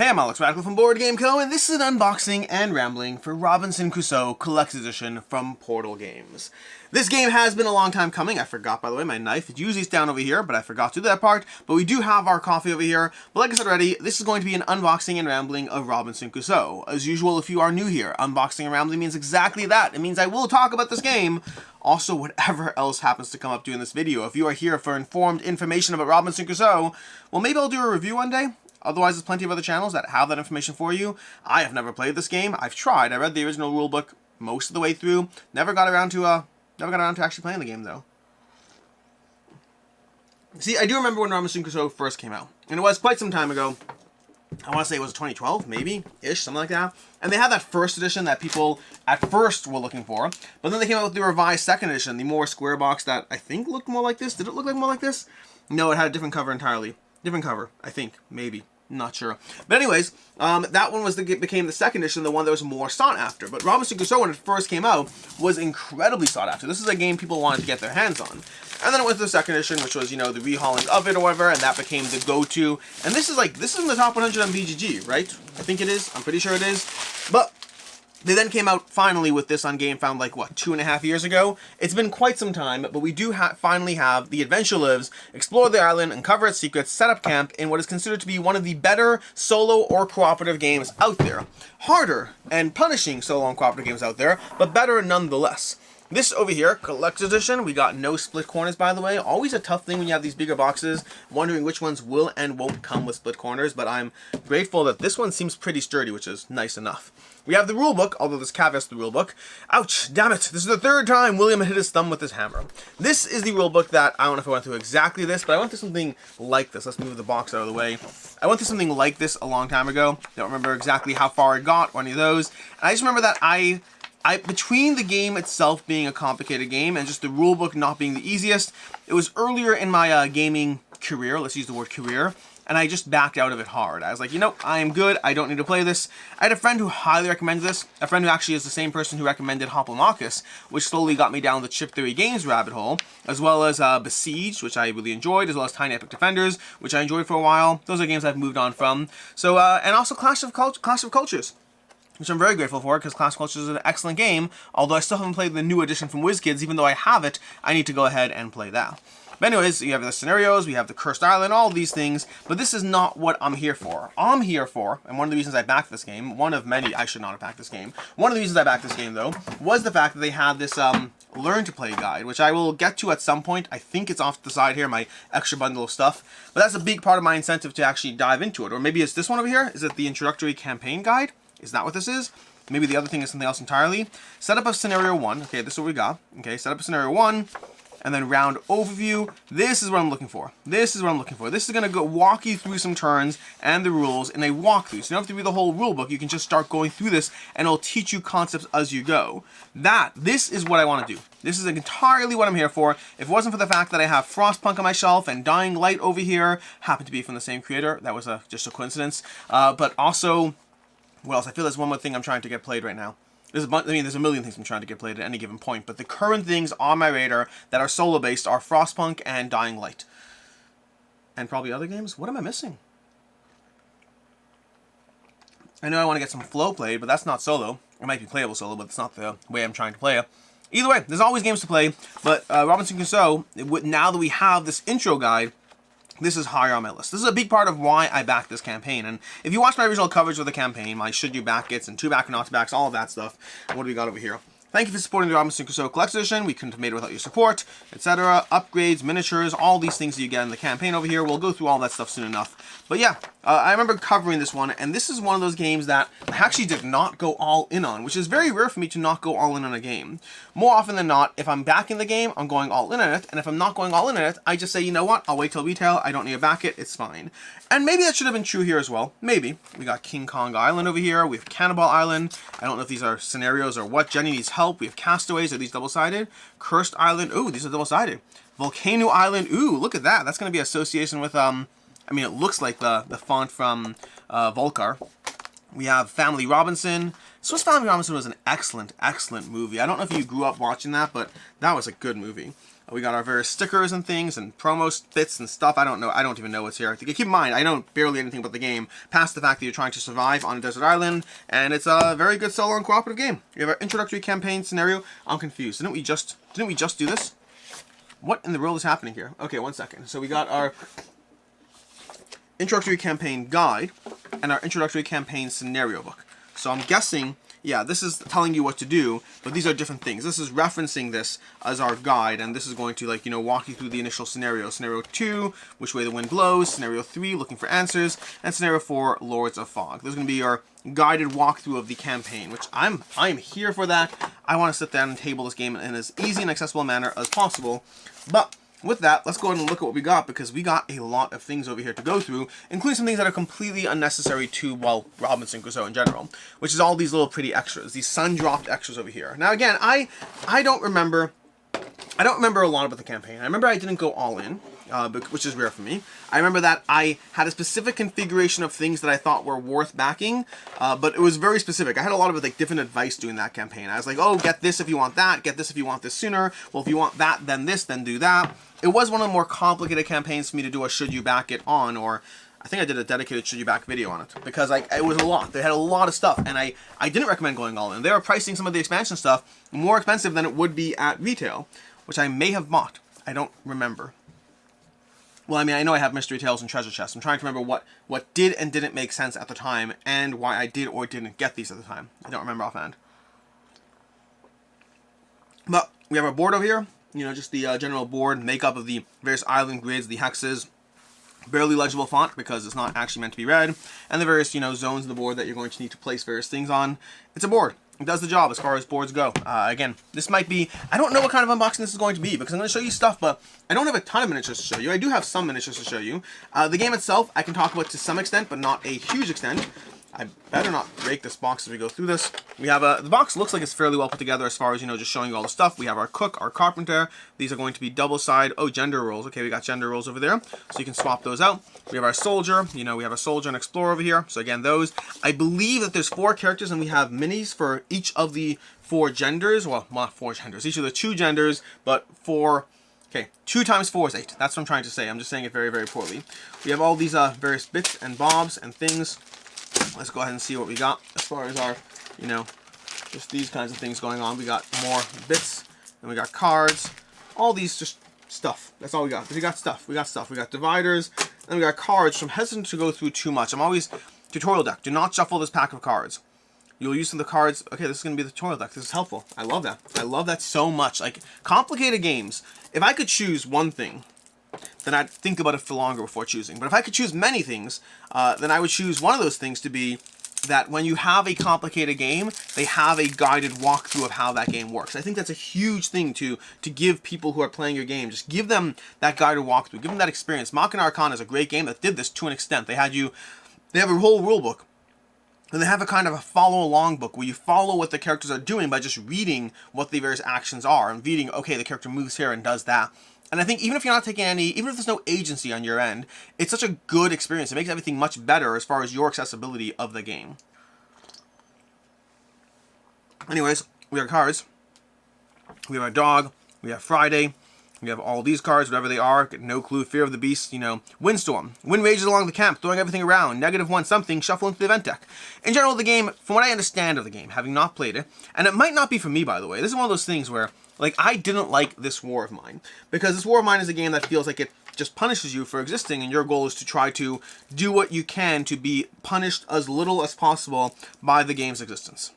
Hey, I'm Alex Radcliffe from Board Game Co., and this is an unboxing and rambling for Robinson Crusoe Collector's Edition from Portal Games. This game has been a long time coming. I forgot, by the way, my knife. It's usually down over here, but I forgot to do that part. But we do have our coffee over here. But like I said already, this is going to be an unboxing and rambling of Robinson Crusoe. As usual, if you are new here, unboxing and rambling means exactly that. It means I will talk about this game. Also, whatever else happens to come up during this video. If you are here for informed information about Robinson Crusoe, well, maybe I'll do a review one day. Otherwise, there's plenty of other channels that have that information for you. I have never played this game. I've tried. I read the original rulebook most of the way through. Never got around to actually playing the game, though. See, I do remember when Robinson Crusoe first came out, and it was quite some time ago. I want to say it was 2012, maybe-ish, something like that. And they had that first edition that people at first were looking for, but then they came out with the revised second edition, the more square box that I think looked more like this. Did it look like more like this? No, it had a different cover entirely. Different cover, I think, maybe. Not sure. But anyways, that one became the second edition, the one that was more sought after. But Robinson Crusoe, when it first came out, was incredibly sought after. This is a game people wanted to get their hands on. And then it went to the second edition, which was, you know, the rehauling of it or whatever, and that became the go-to. And this is in the top 100 on BGG, right? I think it is. I'm pretty sure it is. But they then came out finally with this on GameFound, like, what, 2.5 years ago? It's been quite some time, but we do finally have The Adventure Lives, explore the island, uncover its secrets, set up camp in what is considered to be one of the better solo or cooperative games out there. Harder and punishing solo and cooperative games out there, but better nonetheless. This over here, Collector's Edition, we got no split corners, by the way. Always a tough thing when you have these bigger boxes, wondering which ones will and won't come with split corners, but I'm grateful that this one seems pretty sturdy, which is nice enough. We have the rulebook, although this caveats the rulebook. Ouch, damn it, this is the third time William hit his thumb with his hammer. This is the rulebook that, I don't know if I went through exactly this, but I went through something like this. Let's move the box out of the way. I went through something like this a long time ago. Don't remember exactly how far I got or any of those. And I just remember that between the game itself being a complicated game and just the rulebook not being the easiest, it was earlier in my gaming career, let's use the word career, and I just backed out of it hard. I was like, you know, I am good, I don't need to play this. I had a friend who highly recommended this, a friend who actually is the same person who recommended Hoplomachus, which slowly got me down the Chip Theory Games rabbit hole, as well as Besieged, which I really enjoyed, as well as Tiny Epic Defenders, which I enjoyed for a while. Those are games I've moved on from. So, and also Clash of Cultures, which I'm very grateful for, because Clash of Cultures is an excellent game, although I still haven't played the new edition from WizKids. Even though I have it, I need to go ahead and play that. But anyways, you have the scenarios, we have the Cursed Island, all these things, but this is not what I'm here for. I'm here for, and one of the reasons I backed this game, one of many, I should not have backed this game, one of the reasons I backed this game, though, was the fact that they had this Learn to Play guide, which I will get to at some point. I think it's off to the side here, my extra bundle of stuff, but that's a big part of my incentive to actually dive into it. Or maybe it's this one over here? Is it the Introductory Campaign Guide? Is that what this is? Maybe the other thing is something else entirely. Setup of Scenario 1. Okay, this is what we got. Okay, setup of Scenario 1. And then round overview. This is what I'm looking for. This is what I'm looking for. This is going to walk you through some turns and the rules in a walkthrough. So you don't have to read the whole rule book. You can just start going through this and it'll teach you concepts as you go. This is what I want to do. This is entirely what I'm here for. If it wasn't for the fact that I have Frostpunk on my shelf and Dying Light over here, happen to be from the same creator. That was just a coincidence. But also, what else? I feel there's one more thing I'm trying to get played right now. There's a million things I'm trying to get played at any given point, but the current things on my radar that are solo-based are Frostpunk and Dying Light. And probably other games? What am I missing? I know I want to get some Flow played, but that's not solo. It might be playable solo, but it's not the way I'm trying to play it. Either way, there's always games to play, but Robinson Crusoe, now that we have this intro guide, this is higher on my list. This is a big part of why I backed this campaign. And if you watch my original coverage of the campaign, my should you back it's and 2 back or not to backs, all of that stuff. What do we got over here? Thank you for supporting the Robinson Crusoe Collector's Edition. We couldn't have made it without your support, etc. Upgrades, miniatures, all these things that you get in the campaign over here. We'll go through all that stuff soon enough. But yeah, I remember covering this one, and this is one of those games that I actually did not go all in on, which is very rare for me to not go all in on a game. More often than not, if I'm backing the game, I'm going all in on it, and if I'm not going all in on it, I just say, you know what, I'll wait till retail, I don't need to back it, it's fine. And maybe that should have been true here as well. Maybe. We got King Kong Island over here. We have Cannibal Island. I don't know if these are scenarios or what. Jenny needs help. We have Castaways. Are these double-sided? Cursed Island. Ooh, these are double-sided. Volcano Island. Ooh, look at that. That's going to be association with, I mean, it looks like the font from Volcar. We have Family Robinson. Swiss Family Robinson was an excellent, excellent movie. I don't know if you grew up watching that, but that was a good movie. We got our various stickers and things and promo bits and stuff. I don't know. I don't even know what's here. Keep in mind, I know barely anything about the game, past the fact that you're trying to survive on a desert island, and it's a very good solo and cooperative game. You have our introductory campaign scenario. I'm confused. Didn't we just do this? What in the world is happening here? Okay, 1 second. So we got our introductory campaign guide and our introductory campaign scenario book. So I'm guessing, yeah, this is telling you what to do, but these are different things. This is referencing this as our guide, and this is going to, like, you know, walk you through the initial scenario. Scenario 2, which way the wind blows. Scenario 3, looking for answers. And Scenario 4, Lords of Fog. This is going to be our guided walkthrough of the campaign, which I'm here for that. I want to sit down and table this game in as easy and accessible a manner as possible. But with that, let's go ahead and look at what we got, because we got a lot of things over here to go through, including some things that are completely unnecessary to, well, Robinson Crusoe in general, which is all these little pretty extras, these sun-dropped extras over here. Now, again, I don't remember a lot about the campaign. I remember I didn't go all in, which is rare for me. I remember that I had a specific configuration of things that I thought were worth backing, but it was very specific. I had a lot of like different advice doing that campaign. I was like, oh, get this if you want that, get this if you want this sooner. Well, if you want that, then this, then do that. It was one of the more complicated campaigns for me to do a should you back it on, or I think I did a dedicated should you back video on it, because it was a lot. They had a lot of stuff, and I didn't recommend going all in. They were pricing some of the expansion stuff more expensive than it would be at retail, which I may have bought. I don't remember. Well, I mean, I know I have Mystery Tales and Treasure Chests. I'm trying to remember what did and didn't make sense at the time, and why I did or didn't get these at the time. I don't remember offhand. But we have our board over here. You know, just the general board makeup of the various island grids, the hexes, barely legible font because it's not actually meant to be read, and the various, you know, zones of the board that you're going to need to place various things on. It's a board. It does the job as far as boards go. Again, this might be, I don't know what kind of unboxing this is going to be, because I'm going to show you stuff, but I don't have a ton of miniatures to show you. I do have some miniatures to show you. The game itself, I can talk about to some extent, but not a huge extent. I better not break this box as we go through this. We have the box looks like it's fairly well put together as far as, you know, just showing you all the stuff. We have our cook, our carpenter. These are going to be double side. Oh, gender roles. Okay, we got gender roles over there, so you can swap those out. We have our soldier. You know, we have a soldier and explorer over here. So again, those. I believe that there's 4 characters, and we have minis for each of the 4 genders. Well, not 4 genders. Each of the 2 genders, but 4. Okay, 2 times 4 is 8. That's what I'm trying to say. I'm just saying it very, very poorly. We have all these various bits and bobs and things. Let's go ahead and see what we got as far as our, you know, just these kinds of things going on. We got more bits, and we got cards, all these just stuff. That's all we got. We got stuff. We got stuff. We got dividers, and we got cards. So I'm hesitant to go through too much. I'm always tutorial deck. Do not shuffle this pack of cards. You'll use some of the cards. Okay, this is going to be the tutorial deck. This is helpful. I love that. I love that so much. Like, complicated games. If I could choose one thing, then I'd think about it for longer before choosing. But if I could choose many things, then I would choose one of those things to be that when you have a complicated game, they have a guided walkthrough of how that game works. I think that's a huge thing to give people who are playing your game. Just give them that guided walkthrough. Give them that experience. Machina Arcana is a great game that did this to an extent. They have a whole rule book. And they have a kind of a follow-along book where you follow what the characters are doing by just reading what the various actions are and reading, okay, the character moves here and does that. And I think even if you're not taking even if there's no agency on your end, it's such a good experience. It makes everything much better as far as your accessibility of the game. Anyways, we have cards. We have our dog. We have Friday. We have all these cards, whatever they are. Get no clue. Fear of the beast, you know. Windstorm. Wind rages along the camp, throwing everything around. -1 something, shuffle into the event deck. In general, the game, from what I understand of the game, having not played it, and it might not be for me, by the way. This is one of those things where, like, I didn't like this War of Mine. Because this War of Mine is a game that feels like it just punishes you for existing, and your goal is to try to do what you can to be punished as little as possible by the game's existence.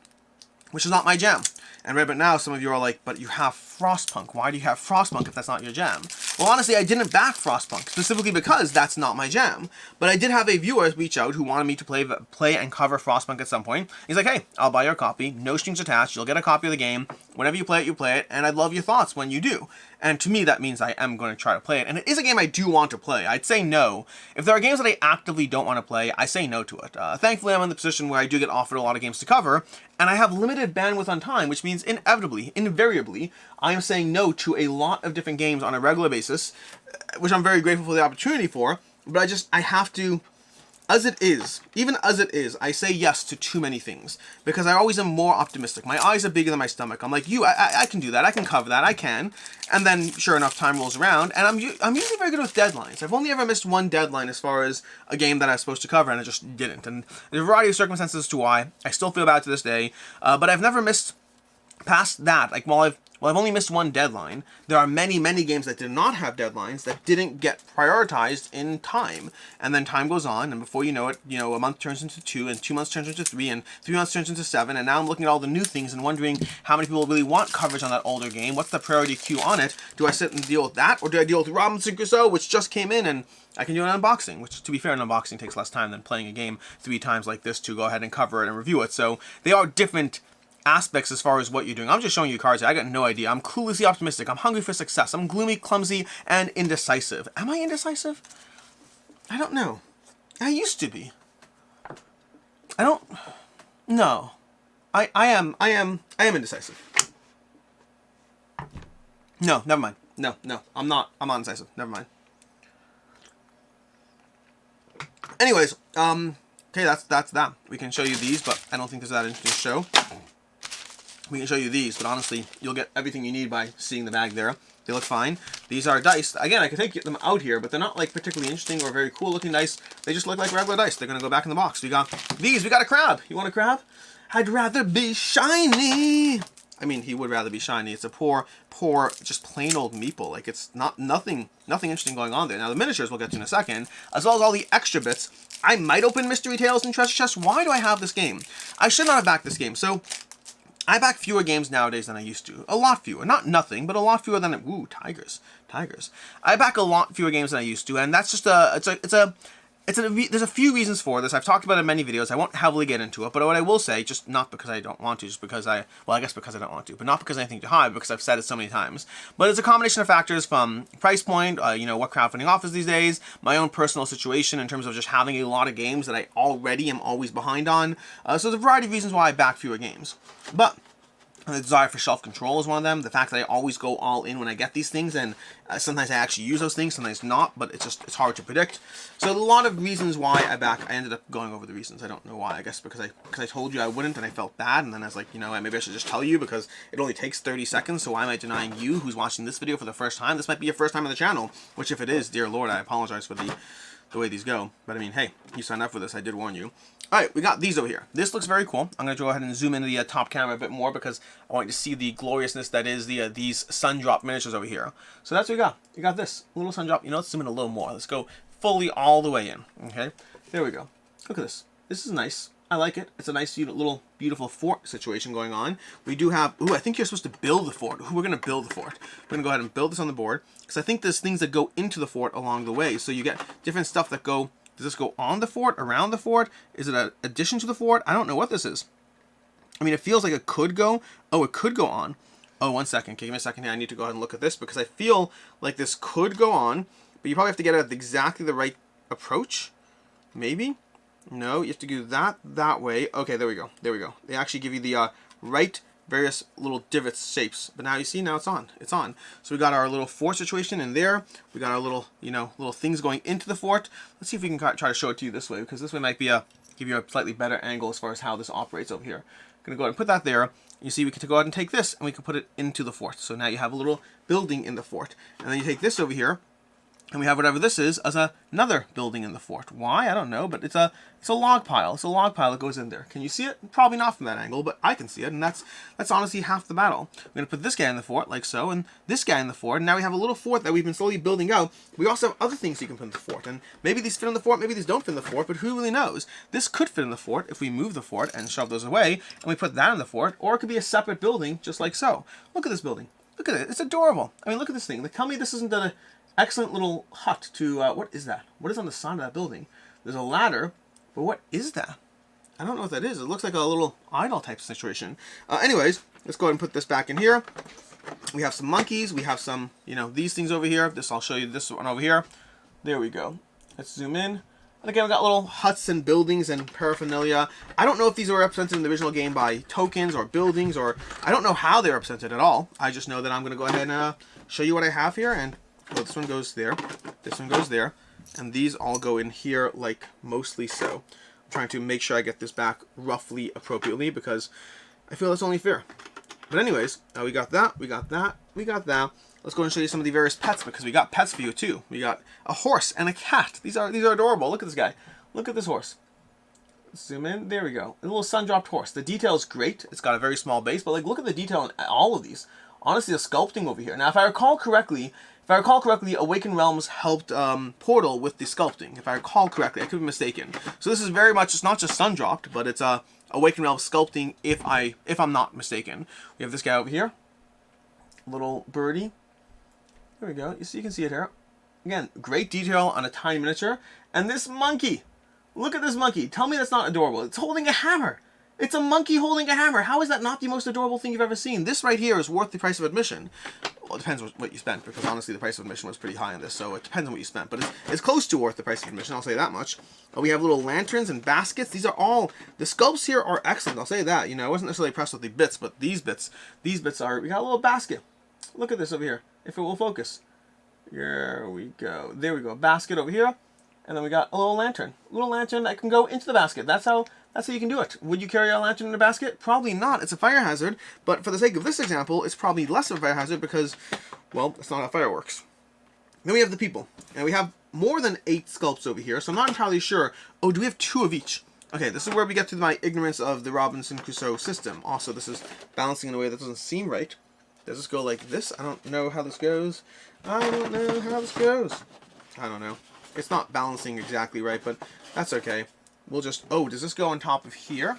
Which is not my jam. And right about now, some of you are like, but you have Frostpunk. Why do you have Frostpunk if that's not your jam? Well, honestly, I didn't back Frostpunk, specifically because that's not my jam. But I did have a viewer reach out who wanted me to play and cover Frostpunk at some point. He's like, hey, I'll buy your copy. No strings attached. You'll get a copy of the game. Whenever you play it, and I'd love your thoughts when you do. And to me, that means I am going to try to play it. And it is a game I do want to play. I'd say no. If there are games that I actively don't want to play, I say no to it. Thankfully, I'm in the position where I do get offered a lot of games to cover, and I have limited bandwidth on time, which means invariably, I am saying no to a lot of different games on a regular basis, which I'm very grateful for the opportunity for, but I have to as it is, even as it is, I say yes to too many things because I always am more optimistic. My eyes are bigger than my stomach. I'm like, I can do that. I can cover that. I can. And then, sure enough, time rolls around, and I'm usually very good with deadlines. I've only ever missed one deadline as far as a game that I was supposed to cover, and I just didn't. And there's a variety of circumstances as to why. I still feel bad to this day, but I've never missed past that. Like, while I've only missed one deadline, there are many, many games that did not have deadlines that didn't get prioritized in time. And then time goes on, and before you know it, a month turns into 2, and 2 months turns into 3, and 3 months turns into 7, and now I'm looking at all the new things and wondering how many people really want coverage on that older game. What's the priority queue on it? Do I sit and deal with that, or do I deal with Robinson Crusoe, which just came in, and I can do an unboxing, which, to be fair, an unboxing takes less time than playing a game 3 times like this to go ahead and cover it and review it. So they are different aspects as far as what you're doing. I'm just showing you cards here. I got no idea. I'm cluelessly optimistic. I'm hungry for success. I'm gloomy, clumsy, and indecisive. Am I indecisive? I don't know. I used to be. I don't... No. I am indecisive. No, never mind. No. I'm not indecisive. Never mind. Anyways, okay, that's that. We can show you these, but I don't think there's that interesting to show. We can show you these, but honestly, you'll get everything you need by seeing the bag there. They look fine. These are dice. Again, I could take them out here, but they're not like particularly interesting or very cool looking dice. They just look like regular dice. They're going to go back in the box. We got these. We got a crab. You want a crab? I'd rather be shiny. I mean, he would rather be shiny. It's a poor, just plain old meeple. Like, it's nothing interesting going on there. Now, the miniatures we'll get to in a second, as well as all the extra bits. I might open Mystery Tales and Treasure Chests. Why do I have this game? I should not have backed this game. So I back fewer games nowadays than I used to. A lot fewer. Not nothing, but a lot fewer than... Ooh, tigers. I back a lot fewer games than I used to, and that's just there's a few reasons for this. I've talked about it in many videos. I won't heavily get into it, but what I will say, just not because I don't want to, just because I guess because I don't want to, but not because I have anything to hide, because I've said it so many times. But it's a combination of factors from price point, what crowdfunding offers these days, my own personal situation in terms of just having a lot of games that I already am always behind on. So there's a variety of reasons why I back fewer games. But the desire for shelf control is one of them. The fact that I always go all in when I get these things, and sometimes I actually use those things, sometimes not, but it's hard to predict. So a lot of reasons why I ended up going over the reasons. I don't know why. I guess because I told you I wouldn't, and I felt bad, and then I was like, maybe I should just tell you because it only takes 30 seconds, so why am I denying you who's watching this video for the first time? This might be your first time on the channel, which if it is, dear Lord, I apologize for the way these go. But I mean, hey, you signed up for this. I did warn you. All right, we got these over here. This looks very cool. I'm going to go ahead and zoom into the top camera a bit more because I want you to see the gloriousness that is these sun drop miniatures over here. So that's what we got. We got this little sun drop. Let's zoom in a little more. Let's go fully all the way in. Okay, there we go. Look at this. This is nice. I like it. It's a nice little beautiful fort situation going on. We do have... Ooh, I think you're supposed to build the fort. Ooh, we're going to build the fort. We're going to go ahead and build this on the board because I think there's things that go into the fort along the way. So you get different stuff that go... Does this go on the fort, around the fort? Is it an addition to the fort? I don't know what this is. I mean, it feels like it could go. Oh, it could go on. Oh, 1 second. Okay, give me a second here. I need to go ahead and look at this because I feel like this could go on, but you probably have to get it at exactly the right approach. Maybe? No, you have to do that way. Okay, there we go. There we go. They actually give you the right various little divots shapes, but now you see, now it's on. So we got our little fort situation in there. We got our little little things going into the fort. Let's see if we can try to show it to you this way, because this way might be give you a slightly better angle as far as how this operates over here. I'm gonna go ahead and put that there. You see, we can go ahead and take this and we can put it into the fort. So now you have a little building in the fort, and then you take this over here and we have whatever this is as another building in the fort. Why? I don't know, but it's a log pile. It's a log pile that goes in there. Can you see it? Probably not from that angle, but I can see it, and that's honestly half the battle. We're going to put this guy in the fort, like so, and this guy in the fort, and now we have a little fort that we've been slowly building out. We also have other things you can put in the fort, and maybe these fit in the fort, maybe these don't fit in the fort, but who really knows? This could fit in the fort if we move the fort and shove those away, and we put that in the fort, or it could be a separate building, just like so. Look at this building. Look at it. It's adorable. I mean, look at this thing. Like, tell me this isn't an excellent little hut to... what is that? What is on the side of that building? There's a ladder, but what is that? I don't know what that is. It looks like a little idol type situation. Anyways, let's go ahead and put this back in here. We have some monkeys. We have some, these things over here. I'll show you this one over here. There we go. Let's zoom in. And again, we got little huts and buildings and paraphernalia. I don't know if these were represented in the original game by tokens or buildings, or I don't know how they're represented at all. I just know that I'm going to go ahead and show you what I have here. And well, this one goes there. This one goes there. and these all go in here like mostly so. I'm trying to make sure I get this back roughly appropriately because I feel that's only fair. But anyways, we got that, we got that, we got that. Let's go and show you some of the various pets because we got pets for you too. We got a horse and a cat. These are adorable. Look at this guy. Look at this horse. Zoom in. There we go. A little sun-dropped horse. The detail is great. It's got a very small base, but like look at the detail in all of these. Honestly, the sculpting over here. Now, if I recall correctly, Awakened Realms helped Portal with the sculpting. If I recall correctly, I could be mistaken. So this is very much, it's not just sun-dropped, but it's Awakened Realms sculpting. If I'm not mistaken, we have this guy over here, little birdie. There we go. You can see it here. Again, great detail on a tiny miniature. And this monkey. Look at this monkey. Tell me that's not adorable. It's holding a hammer. It's a monkey holding a hammer. How is that not the most adorable thing you've ever seen? This right here is worth the price of admission. Well, it depends what you spent, because honestly the price of admission was pretty high on this, so it depends on what you spent. But it's close to worth the price of admission, I'll say that much. We have little lanterns and baskets. These are all, the sculpts here are excellent, I'll say that. You know, I wasn't necessarily impressed with the bits, but these bits are, we got a little basket. Look at this over here, if it will focus. There we go. There we go. Basket over here. And then we got a little lantern. A little lantern that can go into the basket. That's how you can do it. Would you carry a lantern in a basket? Probably not. It's a fire hazard. But for the sake of this example, it's probably less of a fire hazard because, well, it's not how fire works. Then we have the people. And we have more than 8 sculpts over here. So I'm not entirely sure. Oh, do we have 2 of each? Okay, this is where we get to my ignorance of the Robinson Crusoe system. Also, this is balancing in a way that doesn't seem right. Does this go like this? I don't know how this goes. I don't know how this goes. I don't know. It's not balancing exactly right, but that's okay. We'll just... Oh, does this go on top of here?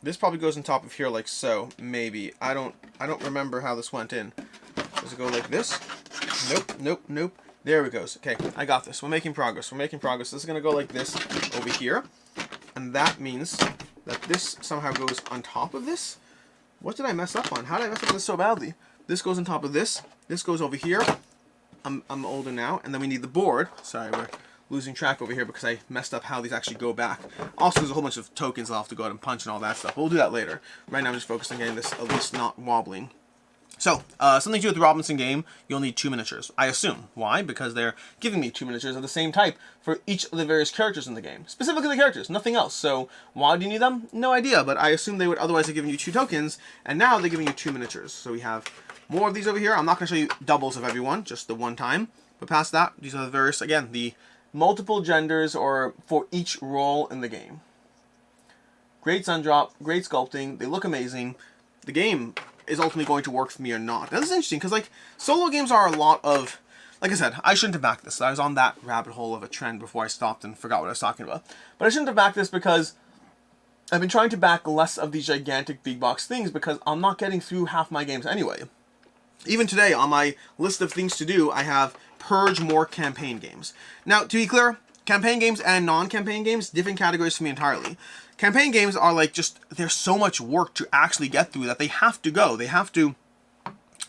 This probably goes on top of here like so. Maybe. I don't remember how this went in. Does it go like this? Nope, nope, nope. There it goes. Okay, I got this. We're making progress. We're making progress. This is going to go like this over here. And that means that this somehow goes on top of this. What did I mess up on? How did I mess up on this so badly? This goes on top of this. This goes over here. I'm older now. And then we need the board. Sorry, we're losing track over here because I messed up how these actually go back. Also, there's a whole bunch of tokens I'll have to go out and punch and all that stuff. But we'll do that later. Right now, I'm just focused on getting this at least not wobbling. So, something to do with the Robinson game, you'll need 2 miniatures. I assume. Why? Because they're giving me 2 miniatures of the same type for each of the various characters in the game. Specifically the characters, nothing else. So, why do you need them? No idea, but I assume they would otherwise have given you 2 tokens, and now they're giving you 2 miniatures. So we have more of these over here. I'm not going to show you doubles of everyone, just the one time. But past that, these are the various, again, the multiple genders or for each role in the game. Great sun drop, great sculpting, they look amazing. The game is ultimately going to work for me or not. Now, this is interesting because, like, solo games are a lot of... Like I said, I shouldn't have backed this. I was on that rabbit hole of a trend before I stopped and forgot what I was talking about. But I shouldn't have backed this because I've been trying to back less of these gigantic big box things because I'm not getting through half my games anyway. Even today, on my list of things to do, I have purge more campaign games. Now, to be clear, campaign games and non-campaign games, different categories for me entirely. Campaign games are like just, there's so much work to actually get through that they have to go. They have to,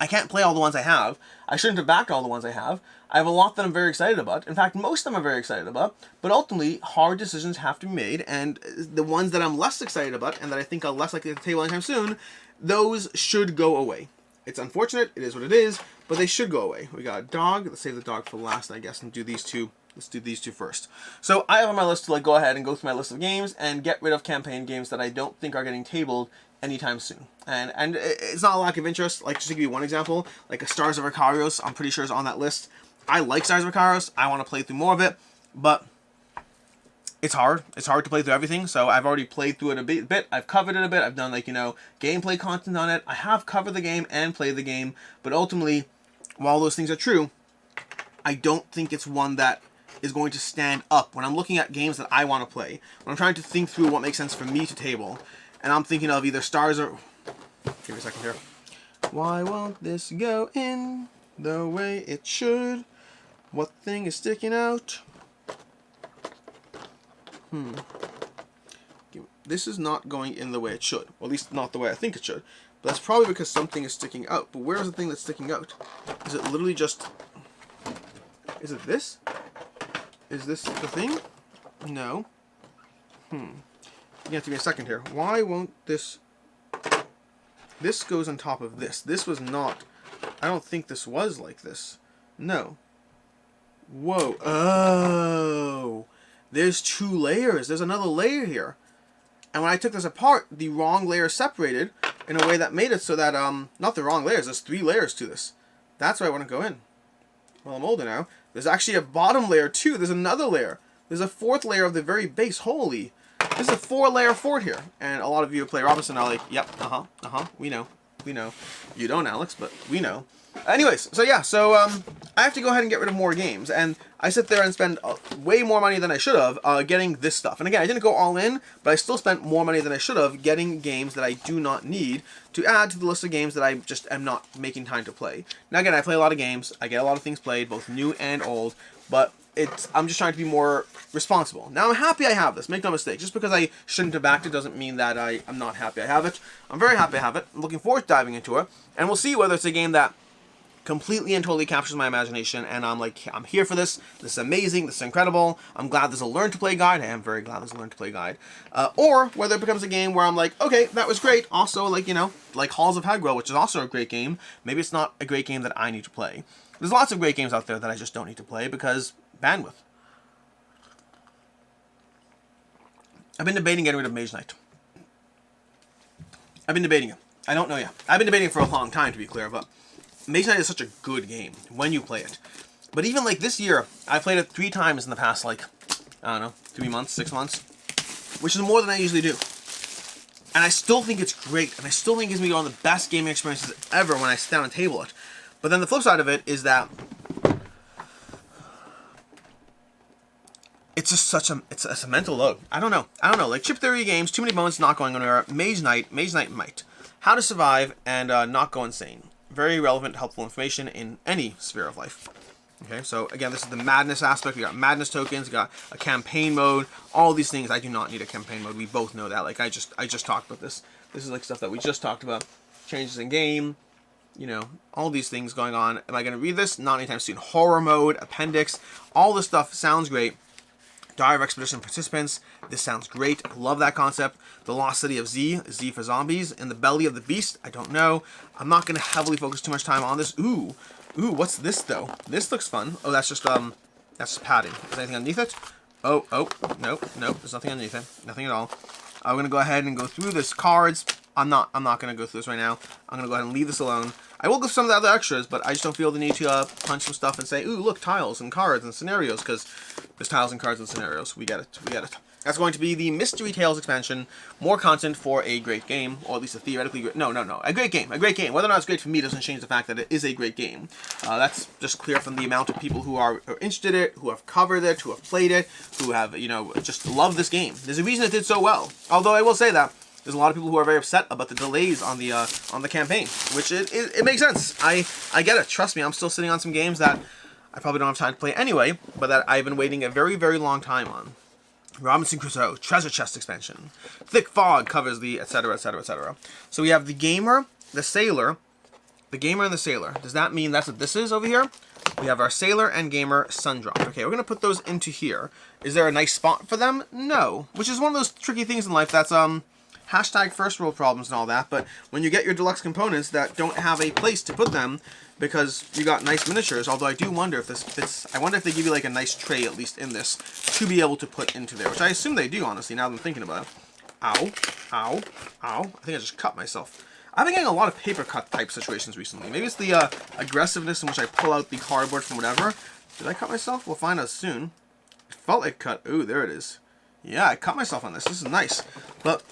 I can't play all the ones I have. I shouldn't have backed all the ones I have. I have a lot that I'm very excited about. In fact, most of them I'm very excited about. But ultimately, hard decisions have to be made. And the ones that I'm less excited about and that I think are less likely to table anytime soon, those should go away. It's unfortunate. It is what it is. But they should go away. We got a dog. Let's save the dog for last, I guess, and do these 2. Let's do these 2 first. So I have on my list to go ahead and go through my list of games and get rid of campaign games that I don't think are getting tabled anytime soon. And it's not a lack of interest. Like, just to give you one example, like a Stars of Ikaros, I'm pretty sure is on that list. I like Stars of Ikaros. I want to play through more of it, but it's hard. It's hard to play through everything. So I've already played through it a bit. I've covered it a bit. I've done gameplay content on it. I have covered the game and played the game, but ultimately, while those things are true, I don't think it's one that is going to stand up when I'm looking at games that I want to play. When I'm trying to think through what makes sense for me to table, and I'm thinking of either Stars or... Give me a second here. Why won't this go in the way it should? What thing is sticking out? This is not going in the way it should. Or at least not the way I think it should. But that's probably because something is sticking out. But where is the thing that's sticking out? Is it literally just... Is it this? Is this the thing? No. You have to give me a second here. Why won't this... This goes on top of this. This was not... I don't think this was like this. No. Whoa. Oh. There's 2 layers. There's another layer here. And when I took this apart, the wrong layer separated in a way that made it so that, not the wrong layers, there's 3 layers to this. That's why I want to go in. Well, I'm older now. There's actually a bottom layer too. There's another layer. There's a 4th layer of the very base. Holy. This is a 4-layer fort here. And a lot of you who play Robinson are like, yep, we know. We know. You don't, Alex, but we know. Anyways, so yeah, I have to go ahead and get rid of more games, and I sit there and spend way more money than I should have getting this stuff. And again, I didn't go all in, but I still spent more money than I should have getting games that I do not need to add to the list of games that I just am not making time to play. Now again, I play a lot of games, I get a lot of things played, both new and old, but I'm just trying to be more responsible. Now I'm happy I have this, make no mistake. Just because I shouldn't have backed it doesn't mean that I'm not happy I have it. I'm very happy I have it, I'm looking forward to diving into it, and we'll see whether it's a game that completely and totally captures my imagination, and I'm like, I'm here for this. This is amazing. This is incredible. I'm glad there's a learn to play guide. I am very glad there's a learn to play guide. Or whether it becomes a game where I'm like, okay, that was great. Also, like, you know, like Halls of Hagwell, which is also a great game. Maybe it's not a great game that I need to play. There's lots of great games out there that I just don't need to play because bandwidth. I've been debating getting rid of Mage Knight. I've been debating it. I don't know yet. I've been debating it for a long time, to be clear, but Mage Knight is such a good game when you play it. But even like this year, I played it 3 times in the past, like, I don't know, 3 months, 6 months, which is more than I usually do. And I still think it's great, and I still think it gives me one of the best gaming experiences ever when I sit down and table it. But then the flip side of it is that it's just such a, it's a mental load. I don't know, like chip theory games, too many moments not going anywhere, Mage Knight might. How to survive and not go insane. Very relevant, helpful information in any sphere of life. Okay, so again, this is the madness aspect. We got madness tokens, we got a campaign mode, all these things. I do not need a campaign mode. We both know that. Like I just talked about this. This is like stuff that we just talked about. Changes in game, you know, all these things going on. Am I going to read this? Not anytime soon. Horror mode, appendix, all this stuff sounds great. Diary of Expedition participants. This sounds great. Love that concept. The Lost City of Z. Z for zombies. In the Belly of the Beast. I don't know. I'm not going to heavily focus too much time on this. Ooh, what's this though? This looks fun. Oh, that's just padding. Is there anything underneath it? Oh, nope. There's nothing underneath it. Nothing at all. I'm going to go ahead and go through this cards. I'm not going to go through this right now. I'm going to go ahead and leave this alone. I will go some of the other extras, but I just don't feel the need to punch some stuff and say, ooh, look, tiles and cards and scenarios, because there's tiles and cards and scenarios. We get it. That's going to be the Mystery Tales expansion. More content for a great game, or at least a theoretically great... No. A great game. Whether or not it's great for me doesn't change the fact that it is a great game. That's just clear from the amount of people who are interested in it, who have covered it, who have played it, who have, you know, just love this game. There's a reason it did so well. Although I will say that there's a lot of people who are very upset about the delays on the campaign, which it makes sense. I get it. Trust me, I'm still sitting on some games that I probably don't have time to play anyway, but that I've been waiting a very, very long time on. Robinson Crusoe, Treasure Chest expansion. Thick Fog covers the etc, etc, etc. So we have the Gamer, the Sailor, the Gamer and the Sailor. Does that mean that's what this is over here? We have our Sailor and Gamer Sundrop. Okay, we're going to put those into here. Is there a nice spot for them? No. Which is one of those tricky things in life that's, hashtag first world problems and all that, but when you get your deluxe components that don't have a place to put them because you got nice miniatures, although I do wonder if this fits, I wonder if they give you like a nice tray at least in this to be able to put into there, which I assume they do, honestly, now that I'm thinking about it. Ow. I think I just cut myself. I've been getting a lot of paper cut type situations recently. Maybe it's the aggressiveness in which I pull out the cardboard from whatever. Did I cut myself? We'll find out soon. It felt like cut. Ooh, there it is. Yeah, I cut myself on this. This is nice. But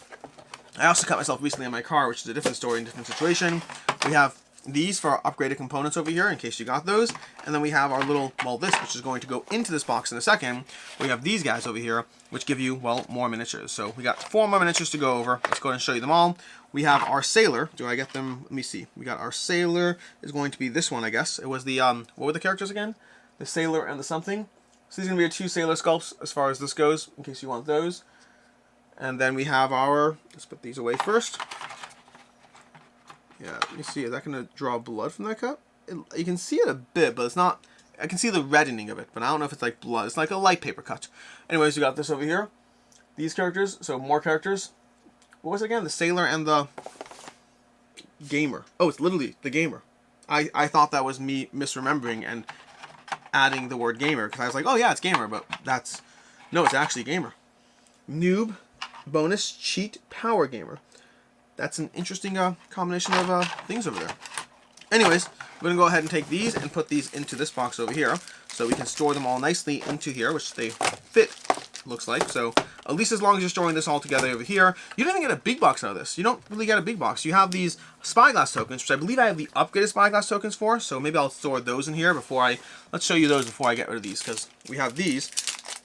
I also cut myself recently on my car, which is a different story and different situation. We have these for our upgraded components over here, in case you got those. And then we have our little, well, this, which is going to go into this box in a second. We have these guys over here, which give you, well, more miniatures. So we got 4 more miniatures to go over. Let's go ahead and show you them all. We have our Sailor. Do I get them? Let me see. We got our Sailor is going to be this one, I guess. It was the, what were the characters again? The Sailor and the something. So these are going to be our 2 Sailor sculpts as far as this goes, in case you want those. And then we have our, let's put these away first. Yeah, let me see, is that going to draw blood from that cut? You can see it a bit, but it's not, I can see the reddening of it, but I don't know if it's like blood. It's like a light paper cut. Anyways, we got this over here. These characters, so more characters. What was it again? The Sailor and the Gamer. Oh, it's literally the Gamer. I thought that was me misremembering, and adding the word gamer, because I was like, oh yeah, it's gamer, but that's, no, it's actually gamer. Noob, bonus, cheat, power gamer. That's an interesting combination of things over there. Anyways, we're going to go ahead and take these and put these into this box over here, so we can store them all nicely into here, which they fit, looks like. So at least as long as you're storing this all together over here, you don't even get a big box out of this. You don't really get a big box. You have these spyglass tokens, which I believe I have the upgraded spyglass tokens for, so maybe I'll store those in here before I, let's show you those before I get rid of these, because we have these.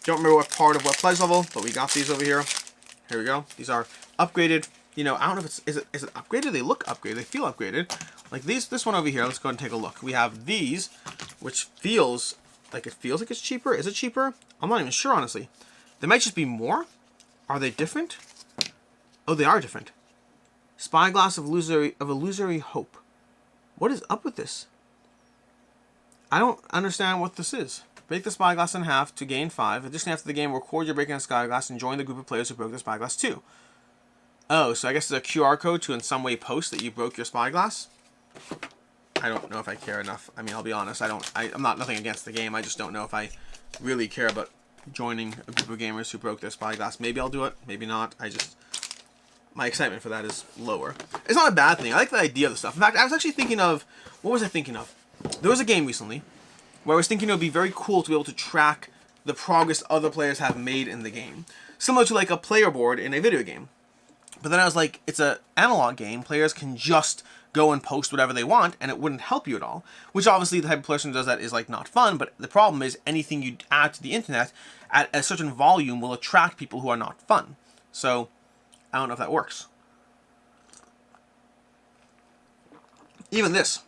Don't remember what part of what pledge level, but we got these over here. Here we go. These are upgraded. You know, I don't know if it's, is it upgraded? They look upgraded. They feel upgraded. Like this one over here. Let's go ahead and take a look. We have these, which feels like it's cheaper. Is it cheaper? I'm not even sure, honestly. They might just be more. Are they different? Oh, they are different. Spyglass of illusory hope. What is up with this? I don't understand what this is. Break the spyglass in half to gain 5. Additionally, after the game, record your breaking a spyglass and join the group of players who broke the spyglass too. Oh, so I guess it's a QR code to in some way post that you broke your spyglass. I don't know if I care enough. I mean, I'll be honest. I'm not nothing against the game. I just don't know if I really care about joining a group of gamers who broke their spyglass. Maybe I'll do it. Maybe not. My excitement for that is lower. It's not a bad thing. I like the idea of the stuff. In fact, I was actually thinking of, what was I thinking of? There was a game recently where I was thinking it would be very cool to be able to track the progress other players have made in the game. Similar to like a player board in a video game. But then I was like, it's an analog game. Players can just go and post whatever they want, and it wouldn't help you at all. Which obviously the type of person who does that is like not fun, but the problem is anything you add to the internet at a certain volume will attract people who are not fun. So, I don't know if that works. Even this.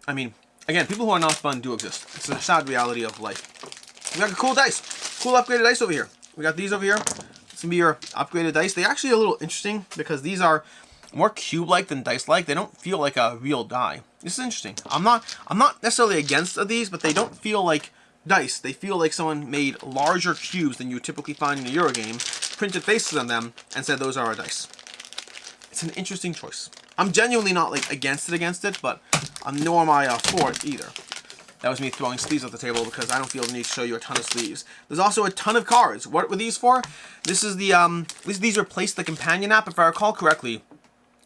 I mean, again, people who are not fun do exist. It's a sad reality of life. We got cool dice. Cool upgraded dice over here. We got these over here. This can be your upgraded dice. They're actually a little interesting because these are more cube-like than dice-like. They don't feel like a real die. This is interesting. I'm not necessarily against these, but they don't feel like dice. They feel like someone made larger cubes than you typically find in a Euro game, printed faces on them, and said those are our dice. It's an interesting choice. I'm genuinely not like against it, but nor am I for it either. That was me throwing sleeves at the table because I don't feel the need to show you a ton of sleeves. There's also a ton of cards. What were these for? This is the these replaced the companion app, if I recall correctly.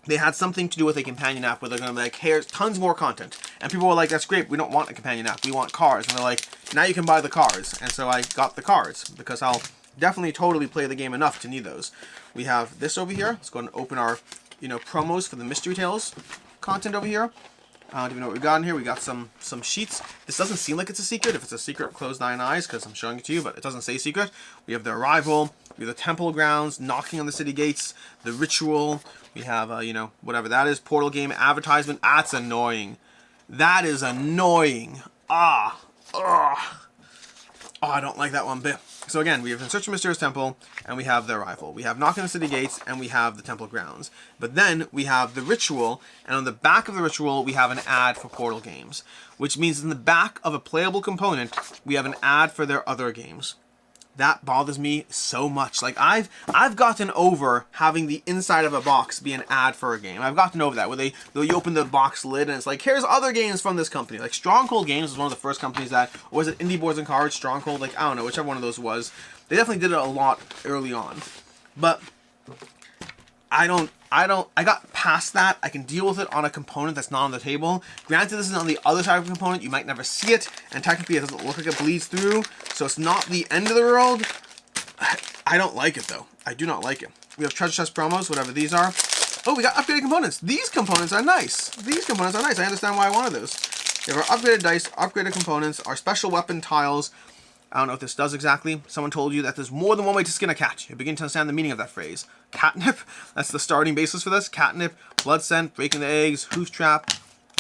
They had something to do with a companion app where they're going to be like, hey, here's tons more content. And people were like, that's great, we don't want a companion app, we want cards. And they're like, now you can buy the cards. And so I got the cards because I'll definitely totally play the game enough to need those. We have this over here. Let's go ahead and open our, promos for the Mystery Tales content over here. I don't even know what we got in here. We got some sheets. This doesn't seem like it's a secret. If it's a secret, close 9 eyes because I'm showing it to you, but it doesn't say secret. We have the arrival. We have the temple grounds, knocking on the city gates, the ritual. We have, whatever that is, portal game, advertisement. That's annoying. That is annoying. Oh, I don't like that one bit. So again, we have In Search of Mysterious Temple, and we have the arrival. We have Knocking on the City Gates, and we have the temple grounds. But then we have the ritual, and on the back of the ritual, we have an ad for portal games. Which means in the back of a playable component, we have an ad for their other games. That bothers me so much. Like, I've gotten over having the inside of a box be an ad for a game. I've gotten over that, where you open the box lid and it's like, here's other games from this company. Like, Stronghold Games was one of the first companies that, or was it Indie Boards and Cards, Stronghold? Like, I don't know, whichever one of those was. They definitely did it a lot early on. But I got past that. I can deal with it on a component that's not on the table. Granted, this is on the other side of the component. You might never see it, and technically it doesn't look like it bleeds through, so it's not the end of the world. I don't like it, though. I do not like it. We have treasure chest promos, whatever these are. Oh, we got upgraded components. These components are nice. These components are nice. I understand why I wanted those. We have our upgraded dice, upgraded components, our special weapon tiles. I don't know what this does exactly. Someone told you that there's more than one way to skin a cat. You begin to understand the meaning of that phrase. Catnip, that's the starting basis for this. Catnip, blood scent, breaking the eggs, hoof trap.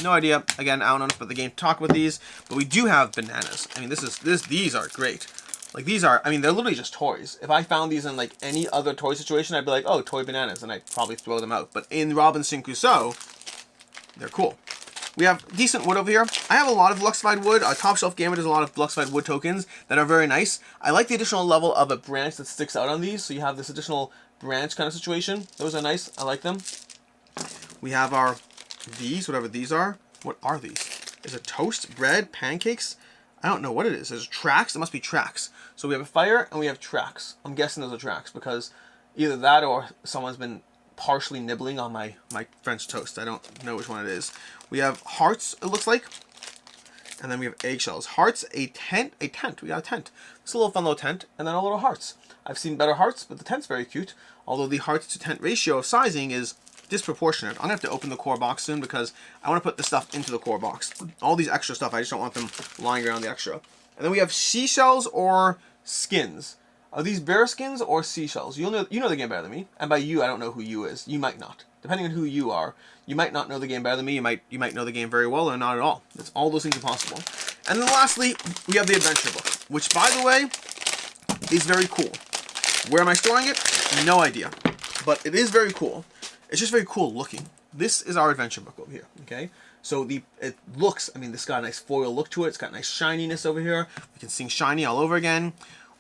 No idea. Again, I don't know enough about the game to talk about these. But we do have bananas. I mean, these are great. Like, these are, I mean, they're literally just toys. If I found these in, like, any other toy situation, I'd be like, oh, toy bananas, and I'd probably throw them out. But in Robinson Crusoe, they're cool. We have decent wood over here. I have a lot of Luxified wood. Top Shelf Gamer does a lot of Luxified wood tokens that are very nice. I like the additional level of a branch that sticks out on these, so you have this additional branch kind of situation. Those are nice. I like them. We have these, whatever these are. What are these? Is it toast, bread, pancakes? I don't know what it is. There's tracks. It must be tracks. So we have a fire and we have tracks. I'm guessing those are tracks because either that or someone's been partially nibbling on my French toast. I don't know which one it is. We have hearts, it looks like. And then we have eggshells. Hearts, a tent. We got a tent. It's a little fun little tent. And then a little hearts. I've seen better hearts, but the tent's very cute. Although the hearts to tent ratio of sizing is disproportionate. I'm going to have to open the core box soon because I want to put the stuff into the core box. All these extra stuff, I just don't want them lying around the extra. And then we have seashells or skins. Are these bear skins or seashells? You know the game better than me. And by you, I don't know who you is. You might not. Depending on who you are, you might not know the game better than me. You might know the game very well or not at all. It's all those things are possible. And then lastly, we have the adventure book, which by the way, is very cool. Where am I storing it? No idea. But it is very cool. It's just very cool looking. This is our adventure book over here, okay? So it looks, I mean, this got a nice foil look to it. It's got nice shininess over here. We can sing shiny all over again.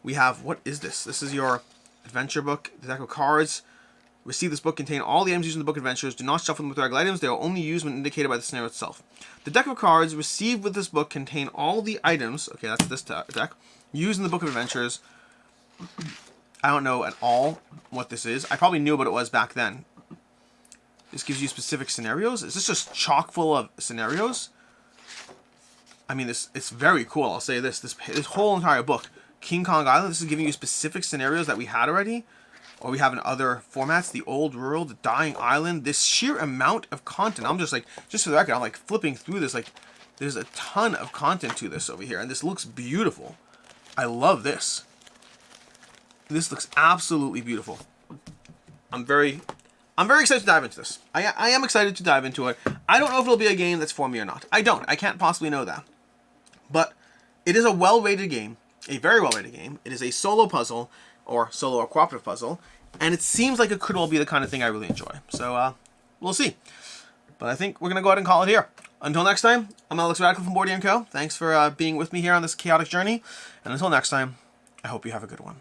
We have, what is this? This is your adventure book, the deck of cards. Receive this book contain all the items used in the book adventures. Do not shuffle them with regular items. They are only used when indicated by the scenario itself. The deck of cards received with this book contain all the items, okay, that's this deck, used in the book of adventures. I don't know at all what this is. I probably knew what it was back then. This gives you specific scenarios. Is this just chock full of scenarios? I mean, it's very cool. I'll say this. This whole entire book, King Kong Island, this is giving you specific scenarios that we had already. Or we have in other formats, the old world, the dying island, this sheer amount of content. I'm just like, just for the record, I'm like flipping through this, like there's a ton of content to this over here, and this looks beautiful. I love this. This looks absolutely beautiful. I'm very excited to dive into this. I am excited to dive into it. I don't know if it'll be a game that's for me or not. I can't possibly know that. But it is a well-rated game, a very well-rated game. It is a solo puzzle, or solo or cooperative puzzle, and it seems like it could all be the kind of thing I really enjoy. So, we'll see. But I think we're going to go ahead and call it here. Until next time, I'm Alex Radical from Boardy & Co. Thanks for being with me here on this chaotic journey, and until next time, I hope you have a good one.